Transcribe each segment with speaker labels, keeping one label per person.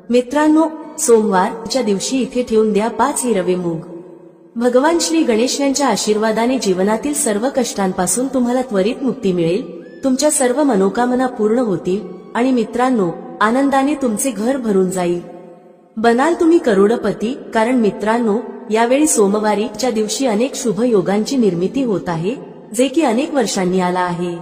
Speaker 1: मित्रांनो, सोमवारच्या दिवशी इथे ठेवून द्या 5 हिरवे मूग। भगवान श्री गणेश यांच्या आशीर्वादाने जीवनातील सर्व कष्टांपासून तुम्हाला त्वरित मुक्ती मिळेल, तुमच्या सर्व मनोकामना पूर्ण होतील आणि मित्रांनो, आनंदाने तुमचे घर भरून जाईल। बनाल तुम्ही करोडपती, कारण मित्रांनो, यावेळी सोमवारीच्या दिवशी अनेक शुभ योगांची निर्मिती होत आहे, जे की अनेक वर्षांनी आला आहे।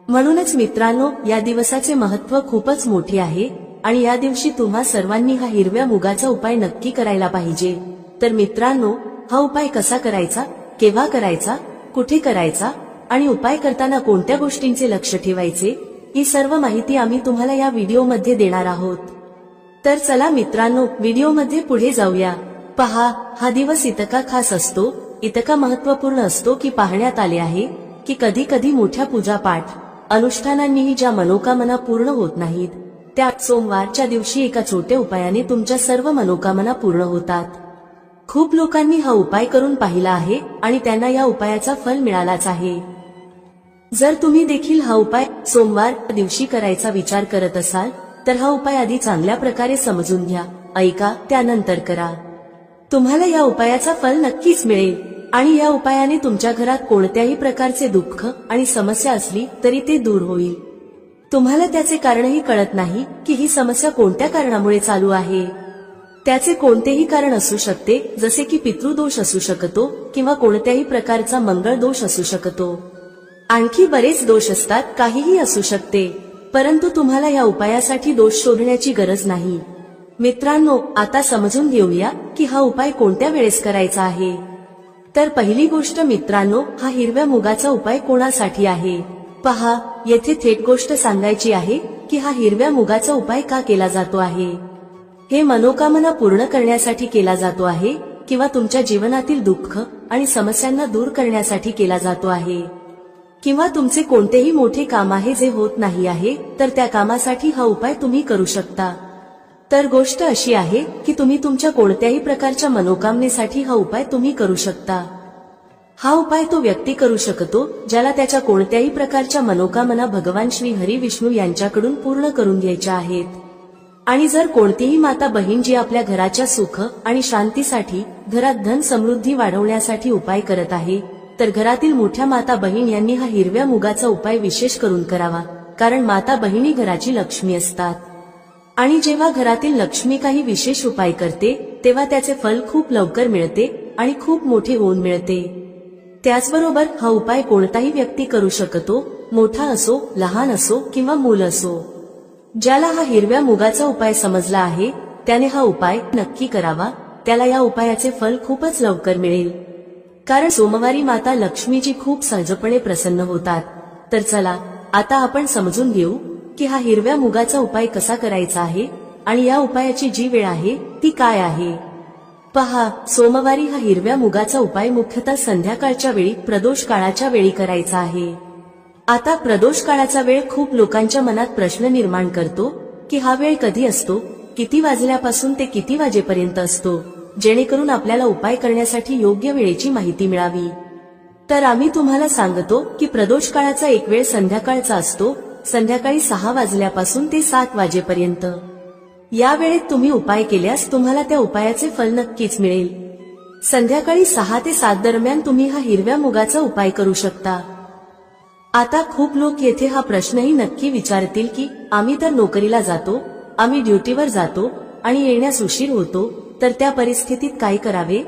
Speaker 1: म्हणूनच मित्रांनो, या दिवसाचे महत्त्व खूपच मोठे आहे आणि या दिवशी तुम्हा सर्वांनी हा हिरव्या मुगाचा उपाय नक्की करायला पाहिजे। तर मित्रांनो, हा उपाय कसा करायचा, केव्हा करायचा, कुठे करायचा आणि उपाय करताना कोणत्या गोष्टींचे लक्ष ठेवायचे, ही सर्व माहिती आम्ही तुम्हाला या व्हिडिओमध्ये देणार आहोत। तर चला मित्रांनो, व्हिडिओमध्ये पुढे जाऊया। पहा, हा दिवस इतका खास असतो, इतका महत्त्वपूर्ण असतो की पाहण्यात आले आहे की कधी कधी मोठ्या पूजापाठ अनुष्ठानांनीही ज्या मनोकामना पूर्ण होत नाहीत, त्या सोमवारच्या दिवशी एका छोट्या उपायाने तुमच्या सर्व मनोकामना पूर्ण होतात। खूप लोकांनी हा उपाय करून पाहिला आहे आणि त्यांना या उपायाचा फल मिळालाच आहे। जर तुम्ही देखील हा उपाय सोमवार दिवशी करायचा विचार करत असाल तर हा उपाय आधी चांगल्या प्रकारे समजून घ्या, ऐका, त्यानंतर करा। तुम्हाला या उपायाचा फल नक्कीच मिळेल आणि या उपायाने तुमच्या घरात कोणत्याही प्रकारचे दुःख आणि समस्या असली तरी ते दूर होईल। तुम्हाला त्याचे कारणही कळत नाही की ही समस्या कोणत्या कारणामुळे चालू आहे। त्याचे कोणतेही कारण असू शकते, जसे की पितृदोष असू शकतो किंवा कोणत्याही प्रकारचा मंगळ दोष असू शकतो, आणखी बरेच दोष असतात, काहीही असू शकते। परंतु तुम्हाला या उपायासाठी दोष शोधण्याची गरज नाही। मित्रांनो, आता समजून घेऊया की हा उपाय कोणत्या वेळेस करायचा आहे। तर पहिली गोष्ट मित्रांनो, हा हिरव्या मुगाचा उपाय कोणासाठी आहे। पहा, येथे थेट गोष्ट सांगायची आहे की हा हिरव्या मुगाचा उपाय का केला जातो आहे। हे मनोकामना पूर्ण करण्यासाठी केला जातो आहे किंवा तुमच्या जीवनातील दुःख आणि समस्यांना दूर करण्यासाठी केला जातो आहे, किंवा तुमचे कोणतेही मोठे काम आहे जे होत नाही आहे, तर त्या कामासाठी हा उपाय तुम्ही करू शकता। तर गोष्ट अशी आहे की तुम्ही तुमच्या कोणत्याही प्रकारच्या मनोकामनेसाठी हा उपाय तुम्ही करू शकता। हा उपाय तो व्यक्ती करू शकतो ज्याला त्याच्या कोणत्याही प्रकारच्या मनोकामना भगवान श्री हरी विष्णू यांच्याकडून पूर्ण करून घ्यायच्या आहेत। आणि जर कोणतीही माता बहीण जी आपल्या घराच्या सुख आणि शांतीसाठी, घरात धन समृद्धी वाढवण्यासाठी उपाय करत आहे, तर घरातील मोठ्या माता बहीण यांनी हा हिरव्या मुगाचा उपाय विशेष करून करावा, कारण माता बहिणी घराची लक्ष्मी असतात आणि जेव्हा घरातील लक्ष्मी काही विशेष उपाय करते तेव्हा त्याचे फल खूप लवकर मिळते आणि खूप मोठे होऊन मिळते। त्याचबरोबर हा उपाय कोणताही व्यक्ती करू शकतो, मोठा असो, लहान असो किंवा मूल असो। ज्याला हा हिरव्या मुगाचा उपाय समजला आहे त्याने हा उपाय नक्की करावा, त्याला या उपायाचे फल खूपच लवकर मिळेल, कारण सोमवारी माता लक्ष्मीजी खूप सहजपणे प्रसन्न होतात। तर चला, आता आपण समजून घेऊ की हा हिरव्या मुगाचा उपाय कसा करायचा आहे आणि या उपायाची जी वेळ आहे ती काय आहे। पहा, सोमवारी हा हिरव्या मुगाचा उपाय मुख्यतः संध्याकाळच्या वेळी, प्रदोष काळाच्या वेळी करायचा आहे। आता प्रदोष काळाचा वेळ खूप लोकांच्या मनात प्रश्न निर्माण करतो की हा वेळ कधी असतो, किती वाजल्यापासून ते किती वाजेपर्यंत असतो, जेणेकरून आपल्याला उपाय करण्यासाठी योग्य वेळेची माहिती मिळावी। तर आम्ही तुम्हाला सांगतो की प्रदोष काळाचा एक वेळ संध्याकाळचा असतो, संध्याकाळी 6 वाजल्यापासून ते 7 वाजेपर्यंत। या वेळेत तुम्ही उपाय केल्यास तुम्हाला त्या उपायाचे फल नक्कीच मिळेल। संध्याकाळी 6 ते 7 दरम्यान तुम्ही हा हिरव्या मुगाचा उपाय करू शकता। आता खूप लोक येथे हा प्रश्नही नक्की विचारतील की आम्ही तर नोकरीला जातो, आम्ही ड्युटीवर जातो आणि येण्यास उशीर होतो, तर त्या परिस्थितीत काय करावे।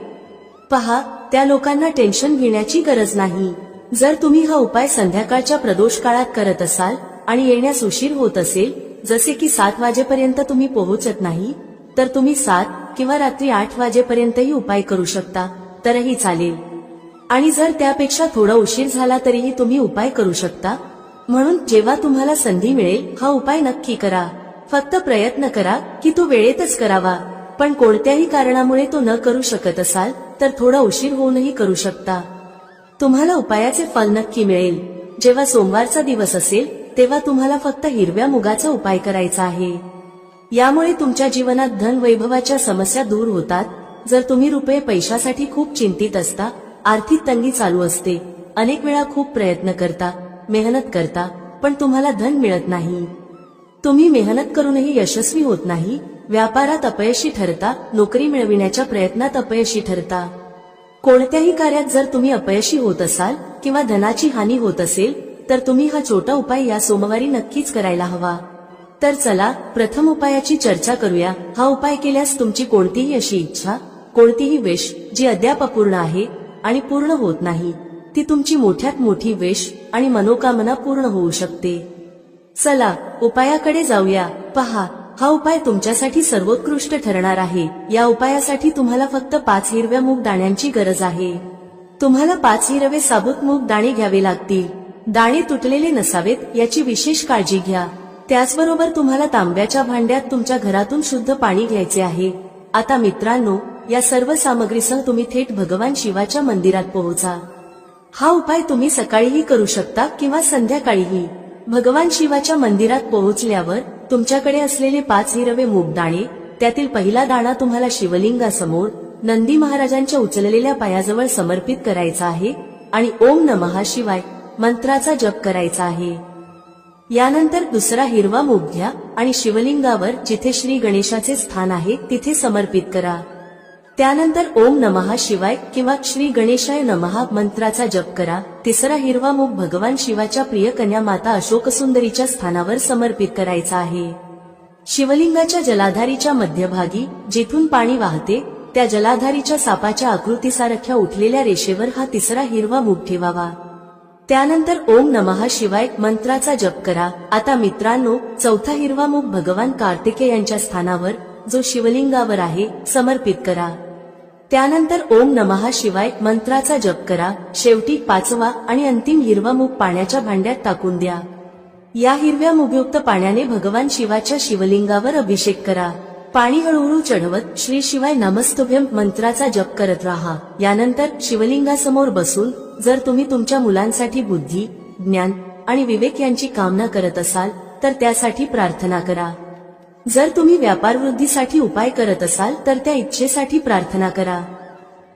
Speaker 1: पहा, त्या लोकांना टेन्शन घेण्याची गरज नाही। जर तुम्ही हा उपाय संध्याकाळच्या प्रदोष काळात करत असाल आणि येण्यास उशीर होत असेल, जसे की 7 वाजेपर्यंत तुम्ही पोहोचत नाही, तर तुम्ही 7 किंवा रात्री 8 वाजेपर्यंतही उपाय करू शकता, तरही चालेल। आणि जर त्यापेक्षा थोडा उशीर झाला तरीही तुम्ही उपाय करू शकता। म्हणून जेव्हा तुम्हाला संधी मिळेल हा उपाय नक्की करा। फक्त प्रयत्न करा की तो वेळेतच करावा, पण कोणत्याही कारणामुळे तो न करू शकत असाल तर थोडा उशीर होऊनही करू शकता। तुम्हाला उपायाचे फल नक्की मिळेल। जेव्हा सोमवारचा दिवस असेल तेव्हा तुम्हाला फक्त हिरव्या मुगाचा उपाय करायचा आहे। यामुळे तुमच्या जीवनात धन वैभवाच्या समस्या दूर होतात। जर तुम्ही रुपये पैशासाठी खूप चिंतित असता, आर्थिक तंगी चालू असते, अनेक वेळा खूप प्रयत्न करता, मेहनत करता, पण तुम्हाला धन मिळत नाही, तुम्ही मेहनत करूनही यशस्वी होत नाही, व्यापारात अपयशी ठरता, नोकरी मिळविण्याच्या प्रयत्नात अपयशी ठरता. कोणत्याही कार्यात जर तुम्ही अपयशी होत असाल किंवा धनाची हानी होत असेल तर तुम्ही हा छोटा उपाय या सोमवारी नक्कीच करायला हवा. तर चला प्रथम उपायाची चर्चा करूया. हा उपाय केल्यास तुमची कोणतीही अशी इच्छा, कोणतीही विश जी अद्याप अपूर्ण आहे आणि पूर्ण होत नाही, ती तुमची मोठ्यात मोठी विश आणि मनोकामना पूर्ण होऊ शकते. चला उपायाकडे जाऊया. पहा, हा उपाय तुमच्यासाठी सर्वोत्कृष्ट ठरणार आहे. या उपायासाठी तुम्हाला फक्त 5 हिरव्या मूग दाण्यांची गरज आहे. तुम्हाला 5 हिरवे साबूत मूग दाणे घ्यावे लागतील. दाणे तुटलेले नसावेत याची विशेष काळजी घ्या. त्याचबरोबर तुम्हाला तांब्याच्या भांड्यात तुमच्या घरातून शुद्ध पाणी घ्यायचे आहे. आता मित्रांनो, या सर्व सामग्रीसह तुम्ही थेट भगवान शिवाच्या मंदिरात पोहोचा. हा उपाय तुम्ही सकाळीही करू शकता किंवा संध्याकाळीही. भगवान शिवाच्या मंदिरात पोहोचल्यावर तुमच्याकडे असलेले 5 हिरवे मूग दाणे, त्यातील पहिला दाणा तुम्हाला शिवलिंगासमोर नंदी महाराजांच्या उचललेल्या पायाजवळ समर्पित करायचा आहे आणि ओम नमः शिवाय मंत्राचा जप करायचा आहे. यानंतर दुसरा हिरवा मूग घ्या आणि शिवलिंगावर जिथे श्री गणेशाचे स्थान आहे तिथे समर्पित करा. त्यानंतर ओम नमः शिवाय किंवा श्री गणेशाय नमः मंत्राचा जप करा. तिसरा हिरवा मूग भगवान शिवाच्या प्रिय कन्या माता अशोकसुंदरीच्या स्थानावर समर्पित करायचा आहे. शिवलिंगाच्या जलाधारीच्या मध्यभागी जिथून पाणी वाहते त्या जलाधारीच्या सापाच्या आकृतीसारख्या उठलेल्या रेषेवर हा तिसरा हिरवा मूग ठेवावा. त्यानंतर ओम नमः शिवाय मंत्राचा जप करा. आता मित्रांनो, चौथा हिरवा मूग भगवान कार्तिकेयांच्या स्थानावर जो शिवलिंगावर आहे समर्पित करा. त्यानंतर ओम नमः शिवाय मंत्राचा जप करा. शेवटी 5वा आणि अंतिम हिरवा मूग पाण्याच्या भांड्यात टाकून द्या. या हिरव्या मूगयुक्त पाण्याने भगवान शिवाच्या शिवलिंगावर अभिषेक करा. पाणी हळूहळू चढवत श्री शिवाय नमस्तुभ्यम मंत्राचा जप करत राहा. यानंतर शिवलिंगासमोर बसून जर तुम्ही तुमच्या मुलांसाठी बुद्धी, ज्ञान आणि विवेक यांची कामना करत असाल तर त्यासाठी प्रार्थना करा. जर तुम्ही व्यापार वृद्धीसाठी उपाय करत असाल तर त्या इच्छेसाठी प्रार्थना करा.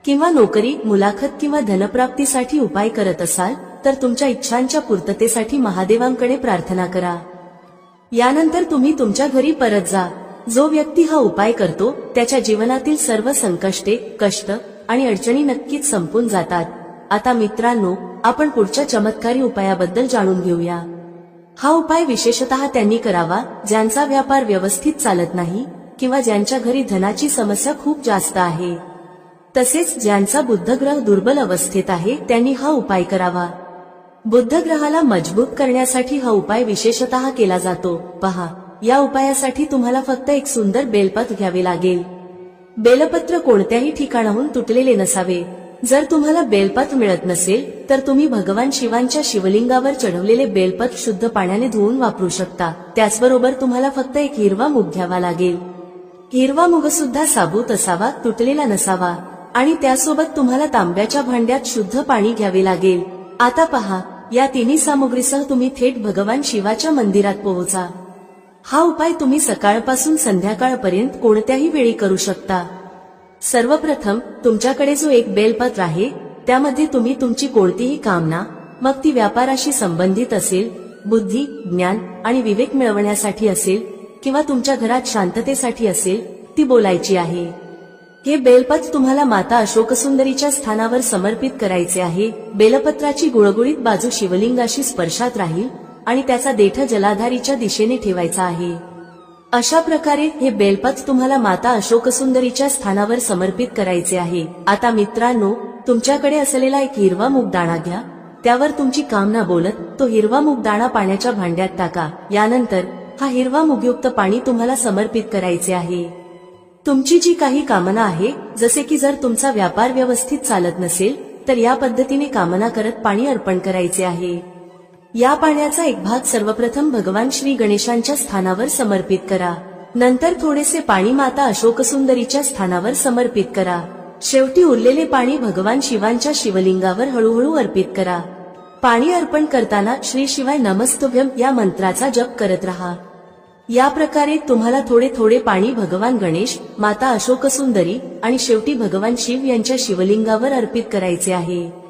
Speaker 1: किंवा नोकरी, मुलाखत किंवा धनप्राप्तीसाठी उपाय करत असाल तर तुमच्या इच्छांच्या पूर्ततेसाठी महादेवांकडे प्रार्थना करा. यानंतर तुम्ही तुमच्या घरी परत जा. जो व्यक्ती हा उपाय करतो त्याच्या जीवनातील सर्व संकष्टे, कष्ट आणि अडचणी नक्कीच संपून जातात. आता मित्रांनो, आपण पुढच्या चमत्कारी उपायाबद्दल जाणून घेऊया. हा उपाय विशेषतः त्यांनी करावा ज्यांचा व्यापार व्यवस्थित चालत नाही किंवा ज्यांच्या घरी धनाची समस्या खूप जास्त आहे. तसेच ज्यांचा बुधग्रह दुर्बल अवस्थेत आहे त्यांनी हा उपाय करावा. बुधग्रहाला मजबूत करण्यासाठी हा उपाय विशेषतः केला जातो. पहा, या उपायासाठी तुम्हाला फक्त एक सुंदर बेलपत्र घ्यावे लागेल. बेलपत्र कोणत्याही ठिकाणाहून तुटलेले नसावे. जर तुम्हाला बेलपत्र मिळत नसेल तर तुम्ही भगवान शिवांच्या शिवलिंगावर चढवलेले बेलपत्र शुद्ध पाण्याने धुवून वापरू शकता. त्याचबरोबर तुम्हाला फक्त एक हिरवा मूग घ्यावा लागेल. हिरवा मूग सुद्धा साबूत असावा, तुटलेला नसावा. आणि त्यासोबत तुम्हाला तांब्याच्या भांड्यात शुद्ध पाणी घ्यावे लागेल. आता पहा, या तिन्ही सामुग्रीसह तुम्ही थेट भगवान शिवाच्या मंदिरात पोहोचा. हा उपाय तुम्ही सकाळपासून संध्याकाळपर्यंत कोणत्याही वेळी करू शकता. सर्वप्रथम तुमच्याकडे जो एक बेलपत्र आहे त्यामध्ये तुम्ही तुमची कोणतीही कामना, मग ती व्यापाराशी संबंधित असेल, बुद्धी, ज्ञान आणि विवेक मिळवण्यासाठी असेल किंवा तुमच्या घरात शांततेसाठी असेल, ती बोलायची आहे. हे बेलपत्र तुम्हाला माता अशोकसुंदरीच्या स्थानावर समर्पित करायचे आहे. बेलपत्राची गुळगुळीत बाजू शिवलिंगाशी स्पर्शात राहील आणि त्याचा देठ जलाधारीच्या दिशेने ठेवायचा आहे. अशा प्रकारे हे बेलपत्र तुम्हाला माता अशोकसुंदरीच्या स्थानावर समर्पित करायचे आहे. आता मित्रांनो, तुमच्याकडे असलेला एक हिरवा मूग दाणा घ्या. त्यावर तुमची कामना बोलत तो हिरवा मूग दाणा पाण्याच्या भांड्यात टाका. यानंतर हा हिरवा मूगयुक्त पाणी तुम्हाला समर्पित करायचे आहे. तुमची जी काही कामना आहे, जसे की जर तुमचा व्यापार व्यवस्थित चालत नसेल तर या पद्धतीने कामना करत पाणी अर्पण करायचे आहे. या पाण्याचा एक भाग सर्वप्रथम भगवान श्री गणेशांच्या स्थानावर समर्पित करा. नंतर थोडेसे पाणी माता अशोकसुंदरीच्या स्थानावर समर्पित करा. शेवटी उरलेले पाणी भगवान शिवांच्या शिवलिंगावर हळूहळू अर्पित करा. पाणी अर्पण करताना श्री शिवाय नमस्तुभ्यम या मंत्राचा जप करत रहा. या प्रकारे तुम्हाला थोडे थोडे पाणी भगवान गणेश, माता अशोकसुंदरी आणि शेवटी भगवान शिव यांच्या शिवलिंगावर अर्पित करायचे आहे.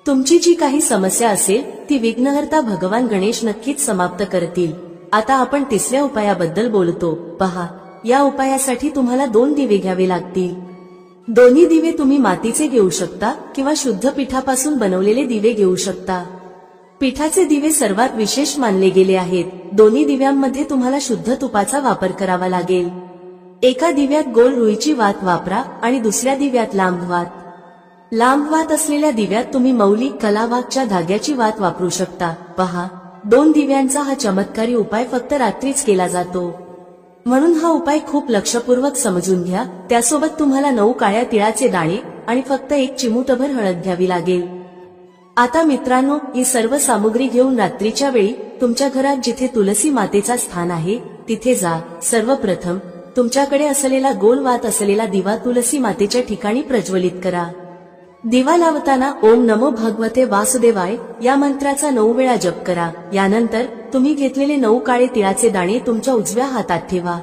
Speaker 1: तुमची जी काही समस्या असेल ती विघ्नहर्ता भगवान गणेश नक्कीच समाप्त करतील. आता आपण तिसऱ्या उपायाबद्दल बोलतो. पहा, या उपायासाठी तुम्हाला 2 दिवे घ्यावे लागतील. दोन्ही दिवे तुम्ही मातीचे घेऊ शकता किंवा शुद्ध पिठापासून बनवलेले दिवे घेऊ शकता. पिठाचे दिवे सर्वात विशेष मानले गेले आहेत. दोन्ही दिव्यांमध्ये तुम्हाला शुद्ध तुपाचा वापर करावा लागेल. एका दिव्यात गोल रुईची वात वापरा आणि दुसऱ्या दिव्यात लांब वात. लांब वात असलेल्या दिव्यात तुम्ही मौली कलावाच्या धाग्याची वात वापरू शकता. पहा, 2 दिव्यांचा हा चमत्कारी उपाय फक्त रात्रीच केला जातो, म्हणून हा उपाय खूप लक्षपूर्वक समजून घ्या. त्यासोबत तुम्हाला 9 काळ्या तिळाचे दाणे आणि फक्त 1 चिमूटभर हळद घ्यावी लागेल. आता मित्रांनो, ही सर्व सामुग्री घेऊन रात्रीच्या वेळी तुमच्या घरात जिथे तुलसी मातेचा स्थान आहे तिथे जा. सर्वप्रथम तुमच्याकडे असलेला गोल वात असलेला दिवा तुलसी मातेच्या ठिकाणी प्रज्वलित करा. दिवा लावताना ओम नमो भगवते वासुदेवाय या मंत्राचा 9 वेळा जप करा. यानंतर तुम्ही घेतलेले 9 काळे तिळाचे दाणे तुमच्या उजव्या हातात ठेवा.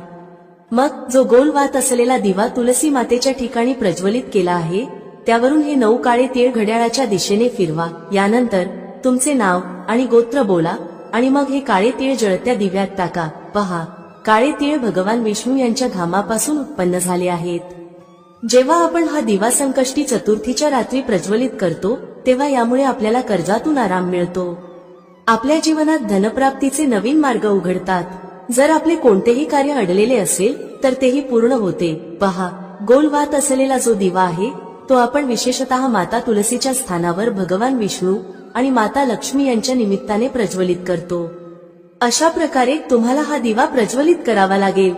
Speaker 1: मग जो गोल वात असलेला दिवा तुलसी मातेच्या ठिकाणी प्रज्वलित केला आहे त्यावरून हे 9 काळे तीळ घड्याळाच्या दिशेने फिरवा. यानंतर तुमचे नाव आणि गोत्र बोला आणि मग हे काळे तीळ जळत्या दिव्यात टाका. पहा, काळे तीळ भगवान विष्णू यांच्या घामापासून उत्पन्न झाले आहेत. जेव्हा आपण हा दिवा संकष्टी चतुर्थीच्या रात्री प्रज्वलित करतो तेव्हा यामुळे आपल्याला कर्जातून आराम मिळतो. आपल्या जीवनात धनप्राप्तीचे नवीन मार्ग उघडतात. जर आपले कोणतेही कार्य अडलेले असेल तर तेही पूर्ण होते. पहा, गोल वात असलेला जो दिवा आहे तो आपण विशेषतः माता तुलसीच्या स्थानावर भगवान विष्णू आणि माता लक्ष्मी यांच्या निमित्ताने प्रज्वलित करतो. अशा प्रकारे तुम्हाला हा दिवा प्रज्वलित करावा लागेल.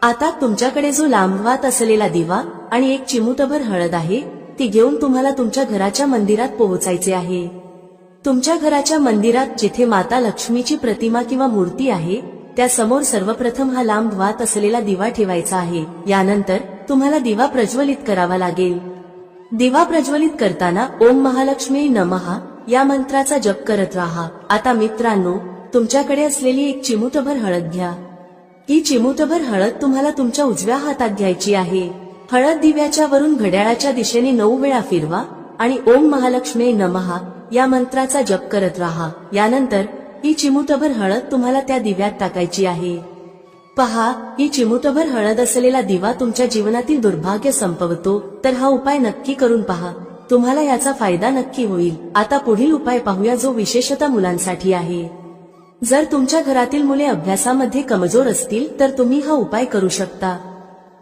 Speaker 1: आता तुमच्याकडे जो लांबवात असलेला दिवा आणि 1 चिमूटभर हळद आहे ती घेऊन तुम्हाला तुमच्या घराच्या मंदिरात पोहोचायचे आहे. तुमच्या घराच्या मंदिरात जिथे माता लक्ष्मीची प्रतिमा किंवा मूर्ती आहे त्यासमोर सर्वप्रथम हा लांब वात असलेला दिवा ठेवायचा आहे. यानंतर तुम्हाला दिवा प्रज्वलित करावा लागेल. दिवा प्रज्वलित करताना ओम महालक्ष्मी नमः या मंत्राचा जप करत राहा. आता मित्रांनो, तुमच्याकडे असलेली 1 चिमूटभर हळद घ्या. ही चिमूटभर हळद तुम्हाला तुमच्या उजव्या हातात घ्यायची आहे. हळद दिव्याच्या वरून घड्याळाच्या दिशेने 9 वेळा फिरवा आणि ओम महालक्ष्मी नमः या मंत्राचा जप करत राहा. यानंतर ही चिमूटभर हळद तुम्हाला त्या दिव्यात टाकायची आहे. पहा, ही चिमूटभर हळद असलेला दिवा तुमच्या जीवनातील दुर्भाग्य संपवतो. तर हा उपाय नक्की करून पहा, तुम्हाला याचा फायदा नक्की होईल. आता पुढील उपाय पाहूया जो विशेषतः मुलांसाठी आहे. जर तुमच्या घरातील मुले अभ्यासामध्ये कमजोर असतील तर तुम्ही हा उपाय करू शकता.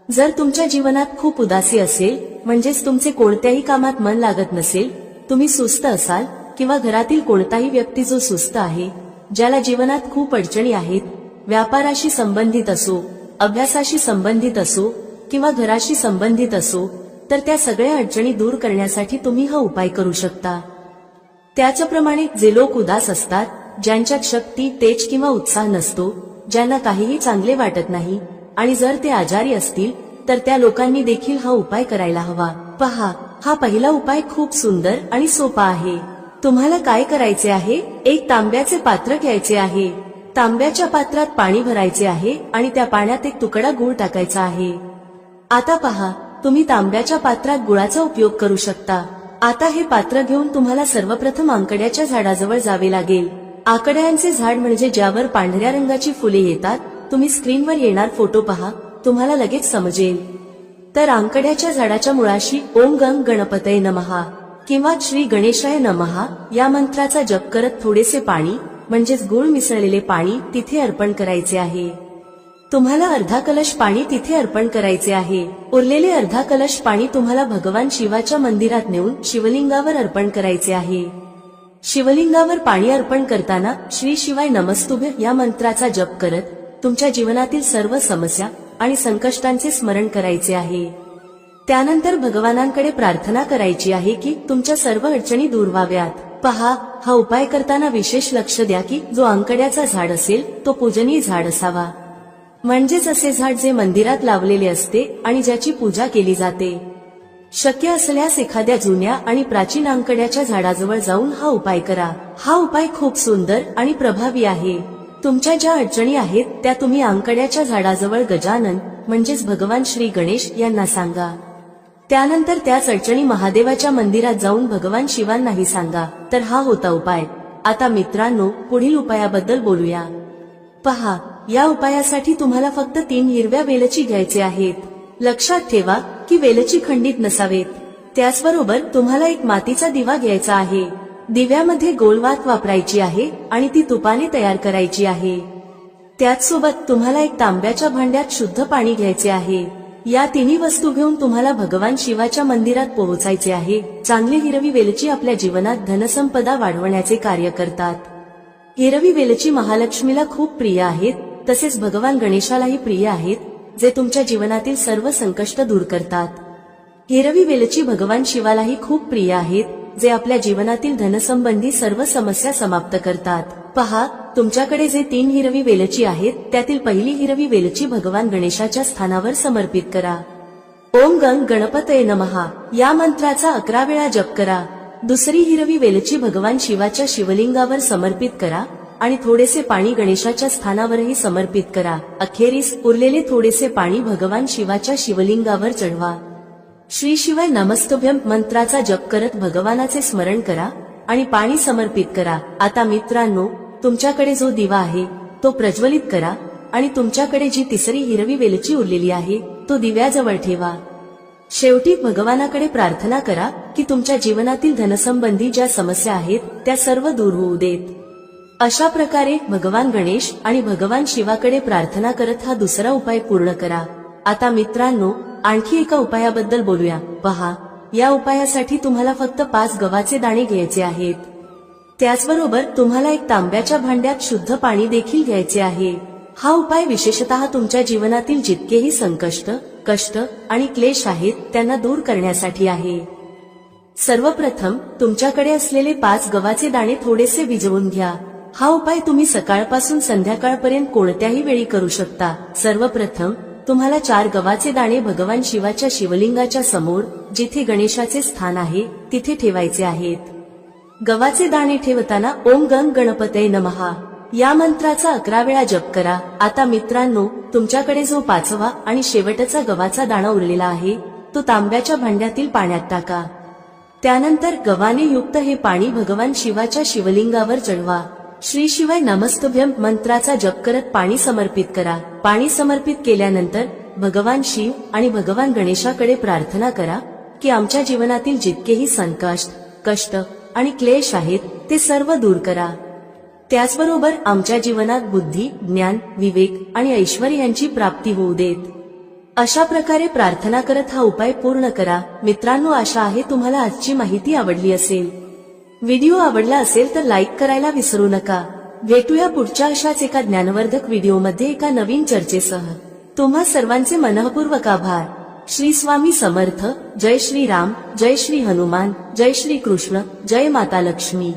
Speaker 1: जर तुमच्या जीवनात खूप उदासी असेल, म्हणजेच तुमचे कोणत्याही कामात मन लागत नसेल, तुम्ही सुस्त असाल किंवा घरातील कोणताही व्यक्ती जो सुस्त आहे, ज्याला जीवनात खूप अडचणी आहेत, व्यापाराशी संबंधित असो, अभ्यासाशी संबंधित असो किंवा घराशी संबंधित असो, तर त्या सगळ्या अडचणी दूर करण्यासाठी तुम्ही हा उपाय करू शकता. त्याचप्रमाणे जे लोक उदास असतात, ज्यांच्यात शक्ती, तेज किंवा उत्साह नसतो, ज्यांना काहीही चांगले वाटत नाही आणि जर ते आजारी असतील तर त्या लोकांनी देखील हा उपाय करायला हवा. पहा, हा पहिला उपाय खूप सुंदर आणि सोपा आहे. तुम्हाला काय करायचे आहे? 1 तांब्याचे पात्र घ्यायचे आहे. तांब्याच्या पात्रात पाणी भरायचे आहे आणि त्या पाण्यात 1 तुकडा गूळ टाकायचा आहे. आता पहा, तुम्ही तांब्याच्या पात्रात गुळाचा उपयोग करू शकता. आता हे पात्र घेऊन तुम्हाला सर्वप्रथम आंकड्याच्या झाडाजवळ जावे लागेल. आकड्यांचे झाड म्हणजे ज्यावर पांढऱ्या रंगाची फुले येतात. तुम्ही स्क्रीनवर येणार फोटो पहा, तुम्हाला लगेच समजेल. तर आंकड्याच्या झाडाच्या मुळाशी ओम गंग गणपतये नमः किंवा श्री गणेशाय नमः या मंत्राचा जप करत थोडेसे पाणी म्हणजेच गुळ मिसळलेले पाणी तिथे अर्पण करायचे आहे. तुम्हाला अर्धा कलश पाणी तिथे अर्पण करायचे आहे. उरलेले अर्धा कलश पाणी तुम्हाला भगवान शिवाच्या मंदिरात नेऊन शिवलिंगावर अर्पण करायचे आहे. शिवलिंगावर पाणी अर्पण करताना श्री शिवाय नमस्तुभ्य या मंत्राचा जप करत तुमच्या जीवनातील सर्व समस्या आणि संकष्टांचे स्मरण करायचे आहे. त्यानंतर भगवानांकडे प्रार्थना करायची आहे की तुमच्या सर्व अडचणी दूर व्हाव्यात. पहा, हा उपाय करताना विशेष लक्ष द्या की जो आंकड्याचा झाड असेल तो पूजनीय झाड असावा. म्हणजेच असे झाड जे मंदिरात लावलेले असते आणि ज्याची पूजा केली जाते. शक्य असल्यास एखाद्या जुन्या आणि प्राचीन आंकड्याच्या झाडाजवळ जाऊन हा उपाय करा. हा उपाय खूप सुंदर आणि प्रभावी आहे. तुमच्या ज्या अडचणी आहेत त्या तुम्ही आंकड्याच्या झाडाजवळ गजानन म्हणजेच भगवान श्री गणेश यांना सांगा. त्यानंतर त्याच अडचणी महादेवाच्या मंदिरात जाऊन भगवान शिवांनाही सांगा. तर हा होता उपाय. आता मित्रांनो, पुढील उपायाबद्दल बोलूया. पहा, या उपायासाठी तुम्हाला फक्त 3 हिरव्या वेलची घ्यायचे आहेत. लक्षात ठेवा की वेलची खंडित नसावेत. त्याचबरोबर तुम्हाला एक मातीचा दिवा घ्यायचा आहे. दिव्यामध्ये गोल वात वापरायची आहे आणि ती तुपाने तयार करायची आहे. त्याचसोबत तुम्हाला एक तांब्याच्या भांड्यात शुद्ध पाणी घ्यायचे आहे. या तिन्ही वस्तू घेऊन तुम्हाला भगवान शिवाच्या मंदिरात पोहोचायचे आहे. चांगली हिरवी वेलची आपल्या जीवनात धनसंपदा वाढवण्याचे कार्य करतात. हिरवी वेलची महालक्ष्मीला खूप प्रिय आहेत, तसेच भगवान गणेशालाही प्रिय आहेत, जे तुमच्या जीवनातील सर्व संकष्ट दूर करतात. हिरवी वेलची भगवान शिवालाही खूप प्रिय आहेत, जे आपल्या जीवनातील धनसंबंधी सर्व समस्या समाप्त करतात. पहा, तुमच्याकडे जे 3 हिरवी वेलची आहेत, त्यातील पहिली हिरवी वेलची भगवान गणेशाच्या स्थानावर समर्पित करा. ओम गंग गणपतये नमः या मंत्राचा 11 वेळा जप करा. दुसरी हिरवी वेलची भगवान शिवाच्या शिवलिंगावर समर्पित करा आणि थोडेसे पाणी गणेशाच्या स्थानावरही समर्पित करा. अखेरीस उरलेले थोडेसे पाणी भगवान शिवाच्या शिवलिंगावर चढवा. श्री शिवाय नमस्तुभ्यम मंत्राचा जप करत भगवानाचे स्मरण करा आणि पाणी समर्पित करा. आता मित्रांनो, तुमच्याकडे जो दिवा आहे तो प्रज्वलित करा आणि तुमच्याकडे जी तिसरी हिरवी वेलची उरलेली आहे तो दिव्याजवळ ठेवा. शेवटी भगवानाकडे प्रार्थना करा की तुमच्या जीवनातील धनसंबंधी ज्या समस्या आहेत त्या सर्व दूर होऊ देत. अशा प्रकारे भगवान गणेश आणि भगवान शिवाकडे प्रार्थना करत हा दुसरा उपाय पूर्ण करा. आता मित्रांनो, आणखी एका उपायाबद्दल बोलूया. पहा, या उपायासाठी तुम्हाला फक्त 5 गव्हाचे दाणे घ्यायचे आहेत. त्याचबरोबर तुम्हाला एक तांब्याच्या भांड्यात शुद्ध पाणी देखील घ्यायचे आहे. हा उपाय विशेषतः तुमच्या जीवनातील जितकेही संकष्ट, कष्ट आणि क्लेश आहेत त्यांना दूर करण्यासाठी आहे. सर्वप्रथम तुमच्याकडे असलेले 5 गव्हाचे दाणे थोडेसे भिजवून घ्या. हा उपाय तुम्ही सकाळपासून संध्याकाळपर्यंत कोणत्याही वेळी करू शकता. सर्वप्रथम तुम्हाला 4 गव्हाचे दाणे भगवान शिवाच्या शिवलिंगाच्या समोर, जिथे गणेशाचे स्थान आहे, तिथे ठेवायचे आहेत. गव्हाचे दाणे ठेवताना ओम गंग गणपतये नमः या मंत्राचा 11 वेळा जप करा. आता मित्रांनो, तुमच्याकडे जो 5वा आणि शेवटचा गव्हाचा दाणा उरलेला आहे तो तांब्याच्या भांड्यातील पाण्यात टाका. त्यानंतर गव्हाने युक्त हे पाणी भगवान शिवाच्या शिवलिंगावर चढवा. श्री शिवाय नमस्तुभ्यम मंत्राचा जप करत पाणी समर्पित करा. पाणी समर्पित केल्यानंतर भगवान शिव आणि भगवान गणेशाकडे प्रार्थना करा की आमच्या जीवनातील जितकेही संकष्ट, कष्ट आणि क्लेश आहेत ते सर्व दूर करा. त्याचबरोबर आमच्या जीवनात बुद्धी, ज्ञान, विवेक आणि ऐश्वर्य यांची प्राप्ती होऊ देत. अशा प्रकारे प्रार्थना करत हा उपाय पूर्ण करा. मित्रांनो, आशा आहे तुम्हाला आजची माहिती आवडली असेल. व्हिडिओ आवडला असेल तर लाईक करायला विसरू नका. भेटूया पुढच्या अशाच एका ज्ञानवर्धक व्हिडिओमध्ये एका नवीन चर्चेसह. तुम्हा सर्वांचे मनःपूर्वक आभार. श्री स्वामी समर्थ. जय श्री राम, जय श्री हनुमान, जय श्री कृष्ण, जय माता लक्ष्मी.